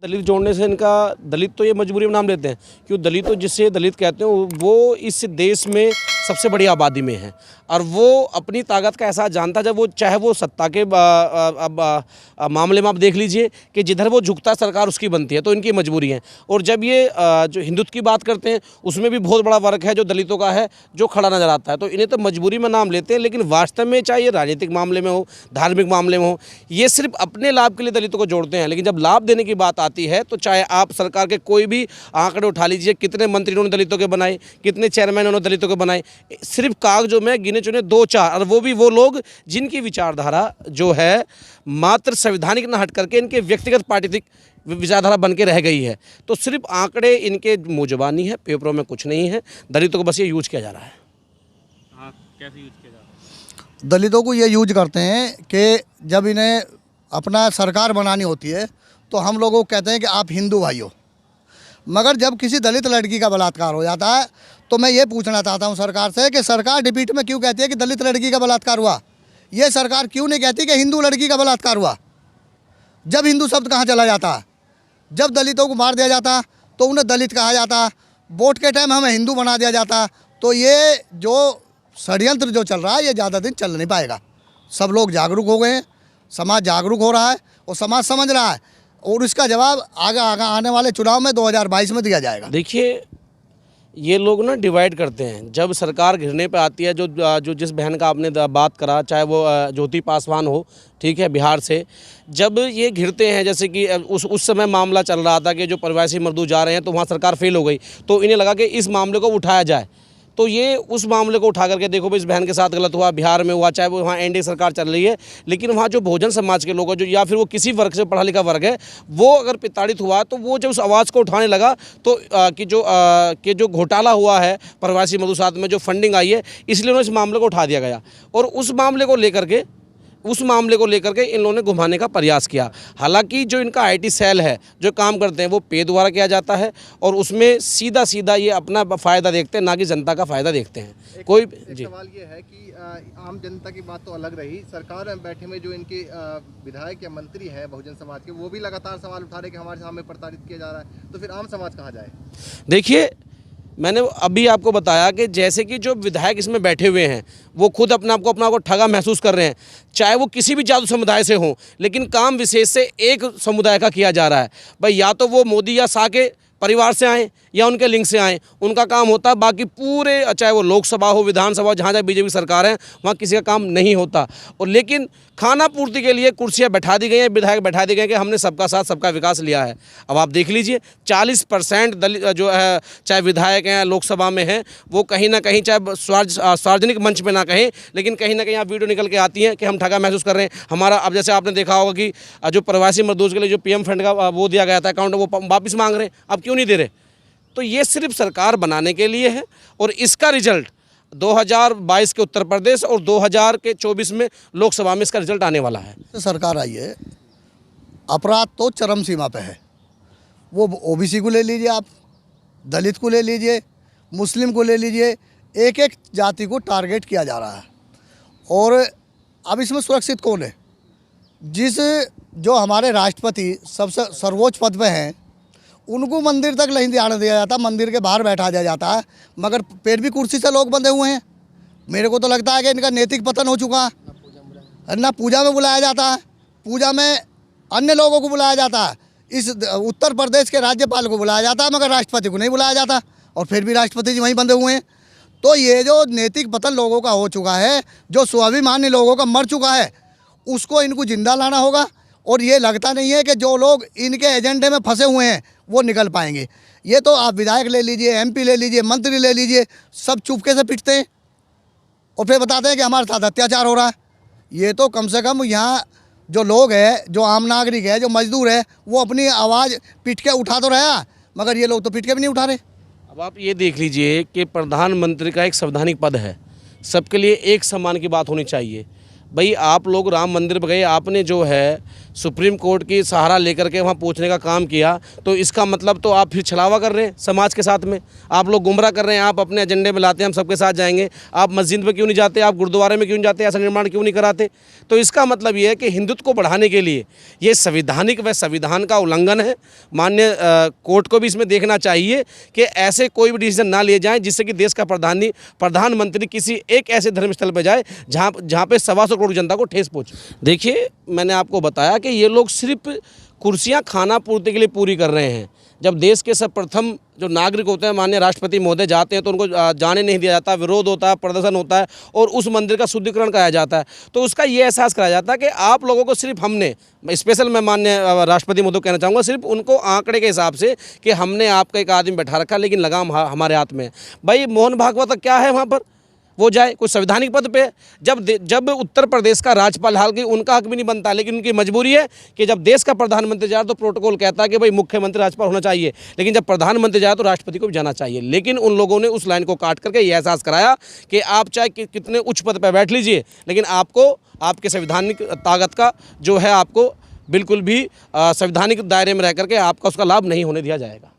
दलित जोड़ने से इनका, दलित तो ये मजबूरी में नाम लेते हैं, क्यों दलित तो जिसे दलित कहते हैं वो इस देश में सबसे बड़ी आबादी में है और वो अपनी ताकत का एहसास जानता है। जब वो चाहे वो सत्ता के मामले में आप देख लीजिए कि जिधर वो झुकता सरकार उसकी बनती है, तो इनकी मजबूरी है। और जब ये जो हिंदुत्व की बात करते हैं उसमें भी बहुत बड़ा वर्ग है जो दलितों का है जो खड़ा नजर आता है, तो इन्हें तो मजबूरी में नाम लेते हैं। लेकिन वास्तव में चाहे ये राजनीतिक मामले में हो, धार्मिक मामले में हो, ये सिर्फ अपने लाभ के लिए दलितों को जोड़ते हैं। लेकिन जब लाभ देने की बात आती है तो चाहे आप सरकार के कोई भी आंकड़े उठा लीजिए, कितने मंत्री उन्होंने दलितों के बनाए, कितने चेयरमैन उन्होंने दलितों के बनाए, सिर्फ कागजों में गिने चुने 2-4, और वो भी वो लोग जिनकी विचारधारा जो है मात्र संवैधानिक न हट करके इनके व्यक्तिगत पार्टिक विचारधारा बन के रह गई है। तो सिर्फ आंकड़े इनके मुँह ज़बानी है, पेपरों में कुछ नहीं है। दलितों को बस ये यूज किया जा रहा है। हाँ, कैसे यूज किया जा रहा है? दलितों को ये यूज करते हैं कि जब इन्हें अपना सरकार बनानी होती है तो हम लोगों को कहते हैं कि आप हिंदू भाई हो, मगर जब किसी दलित लड़की का बलात्कार हो जाता है तो मैं ये पूछना चाहता हूँ सरकार से कि सरकार डिबेट में क्यों कहती है कि दलित लड़की का बलात्कार हुआ, ये सरकार क्यों नहीं कहती कि हिंदू लड़की का बलात्कार हुआ। जब हिंदू शब्द कहाँ चला जाता, जब दलितों को मार दिया जाता तो उन्हें दलित कहा जाता, वोट के टाइम हमें हिंदू बना दिया जाता। तो ये जो षड्यंत्र जो चल रहा है ये ज़्यादा दिन चल नहीं पाएगा। सब लोग जागरूक हो गए हैं, समाज जागरूक हो रहा है और समाज समझ रहा है, और इसका जवाब आगे आने वाले चुनाव में 2022 में दिया जाएगा। देखिए, ये लोग ना डिवाइड करते हैं। जब सरकार घिरने पे आती है, जो जिस बहन का आपने बात करा, चाहे वो ज्योति पासवान हो, ठीक है, बिहार से, जब ये घिरते हैं, जैसे कि उस समय मामला चल रहा था कि जो प्रवासी मजदूर जा रहे हैं तो वहाँ सरकार फेल हो गई, तो इन्हें लगा कि इस मामले को उठाया जाए। तो ये उस मामले को उठा करके देखो भाई इस बहन के साथ गलत हुआ, बिहार में हुआ, चाहे वो वहाँ एनडीए सरकार चल रही है, लेकिन वहाँ जो बहुजन समाज के लोग हैं, जो या फिर वो किसी वर्ग से पढ़ा लिखा वर्ग है, वो अगर प्रताड़ित हुआ तो वो जब उस आवाज़ को उठाने लगा तो कि जो घोटाला हुआ है प्रवासी मजदूर साथ में जो फंडिंग आई है, इसलिए उन्होंने इस मामले को उठा दिया गया और उस मामले को लेकर के इन लोगों ने घुमाने का प्रयास किया। हालांकि जो इनका आईटी सेल है जो काम करते हैं वो पे द्वारा किया जाता है और उसमें सीधा ये अपना फ़ायदा देखते हैं, ना कि जनता का फ़ायदा देखते हैं। कोई जी सवाल ये है कि आम जनता की बात तो अलग रही, सरकार में बैठे में जो इनके विधायक या मंत्री हैं बहुजन समाज के, वो भी लगातार सवाल उठा रहे कि हमारे सामने प्रताड़ित किया जा रहा है, तो फिर आम समाज कहाँ जाए? देखिए, मैंने अभी आपको बताया कि जैसे कि जो विधायक इसमें बैठे हुए हैं वो खुद अपने आप को ठगा महसूस कर रहे हैं, चाहे वो किसी भी जाति समुदाय से हों, लेकिन काम विशेष से एक समुदाय का किया जा रहा है। भाई या तो वो मोदी या शाह के परिवार से आए या उनके लिंक से आए, उनका काम होता है। बाकी पूरे, चाहे वो लोकसभा हो, विधानसभा हो, जहाँ जहाँ बीजेपी सरकार है वहाँ किसी का काम नहीं होता। और लेकिन खाना पूर्ति के लिए कुर्सियाँ बैठा दी गई हैं, विधायक बैठा दिए गए कि हमने सबका साथ सबका विकास लिया है। अब आप देख लीजिए 40% दलित जो है, चाहे विधायक हैं लोकसभा में हैं, वो कहीं ना कहीं चाहे सार्वजनिक मंच पर ना कहें, लेकिन कहीं ना कहीं आप वीडियो निकल के आती हैं कि हम ठगा महसूस कर रहे हैं हमारा। अब जैसे आपने देखा होगा कि जो प्रवासी मजदूर के लिए जो PM फंड का वो दिया गया था अकाउंट, वो वापस मांग रहे हैं, अब क्यों नहीं दे रहे? तो ये सिर्फ सरकार बनाने के लिए है और इसका रिजल्ट 2022 के उत्तर प्रदेश और 2024 में लोकसभा में इसका रिजल्ट आने वाला है। सरकार आई है, अपराध तो चरम सीमा पे है। वो OBC को ले लीजिए, आप दलित को ले लीजिए, मुस्लिम को ले लीजिए, एक एक जाति को टारगेट किया जा रहा है। और अब इसमें सुरक्षित कौन है? जो हमारे राष्ट्रपति सबसे सर्वोच्च पद पे हैं, उनको मंदिर तक नहीं जाने दिया जाता, मंदिर के बाहर बैठा दिया जाता है, मगर फिर भी कुर्सी से लोग बंधे हुए हैं। मेरे को तो लगता है कि इनका नैतिक पतन हो चुका है। ना पूजा में बुलाया जाता है, पूजा में अन्य लोगों को बुलाया जाता है। इस उत्तर प्रदेश के राज्यपाल को बुलाया जाता है मगर राष्ट्रपति को नहीं बुलाया जाता, और फिर भी राष्ट्रपति जी वहीं बंधे हुए हैं। तो ये जो नैतिक पतन लोगों का हो चुका है, जो स्वाभिमानी लोगों का मर चुका है, उसको इनको जिंदा लाना होगा। और ये लगता नहीं है कि जो लोग इनके एजेंडे में फंसे हुए हैं वो निकल पाएंगे। ये तो आप विधायक ले लीजिए, MP ले लीजिए, मंत्री ले लीजिए, सब चुपके से पिटते हैं और फिर बताते हैं कि हमारे साथ अत्याचार हो रहा है। ये तो कम से कम यहाँ जो लोग हैं, जो आम नागरिक है, जो मजदूर है, वो अपनी आवाज़ पिट के उठा तो रहा, मगर ये लोग तो पिट के भी नहीं उठा रहे। अब आप ये देख लीजिए कि प्रधानमंत्री का एक संवैधानिक पद है, सबके लिए एक सम्मान की बात होनी चाहिए। भाई आप लोग राम मंदिर पर गए, आपने जो है सुप्रीम कोर्ट की सहारा लेकर के वहाँ पहुँचने का काम किया, तो इसका मतलब तो आप फिर छलावा कर रहे हैं समाज के साथ में, आप लोग गुमराह कर रहे हैं। आप अपने एजेंडे में लाते हैं हम सबके साथ जाएंगे, आप मस्जिद में क्यों नहीं जाते, आप गुरुद्वारे में क्यों नहीं जाते, ऐसा निर्माण क्यों नहीं कराते। तो इसका मतलब ये है कि हिंदुत्व को बढ़ाने के लिए ये संविधानिक व संविधान का उल्लंघन है। माननीय कोर्ट को भी इसमें देखना चाहिए कि ऐसे कोई भी डिसीजन ना लिए जाएं जिससे कि देश का प्रधानमंत्री किसी एक ऐसे धर्मस्थल पर जाए जहाँ पे 125 करोड़ जनता को ठेस पहुँचे। देखिए, मैंने आपको बताया कि ये लोग सिर्फ कुर्सियां खाना पूर्ति के लिए पूरी कर रहे हैं। जब देश के सब प्रथम जो नागरिक होते हैं, माननीय राष्ट्रपति महोदय जाते हैं तो उनको जाने नहीं दिया जाता, विरोध होता है, प्रदर्शन होता है और उस मंदिर का शुद्धिकरण कराया जाता है। तो उसका ये एहसास कराया जाता है कि आप लोगों को सिर्फ हमने स्पेशल, मैं माननीय राष्ट्रपति महोदय को कहना चाहूँगा, सिर्फ उनको आंकड़े के हिसाब से कि हमने आपका एक आदमी बैठा रखा, लेकिन लगाम हमारे हाथ में है। भाई मोहन भागवत क्या है वहाँ पर, वो जाए कोई संवैधानिक पद पे। जब उत्तर प्रदेश का राज्यपाल, हालांकि उनका हक भी नहीं बनता, लेकिन उनकी मजबूरी है कि जब देश का प्रधानमंत्री जाए तो प्रोटोकॉल कहता है कि भाई मुख्यमंत्री राज्यपाल होना चाहिए, लेकिन जब प्रधानमंत्री जाए तो राष्ट्रपति को भी जाना चाहिए। लेकिन उन लोगों ने उस लाइन को काट करके ये एहसास कराया कि आप चाहे कितने उच्च पद पर बैठ लीजिए, लेकिन आपको आपके संवैधानिक ताकत का जो है आपको बिल्कुल भी संवैधानिक दायरे में रह करके आपका उसका लाभ नहीं होने दिया जाएगा।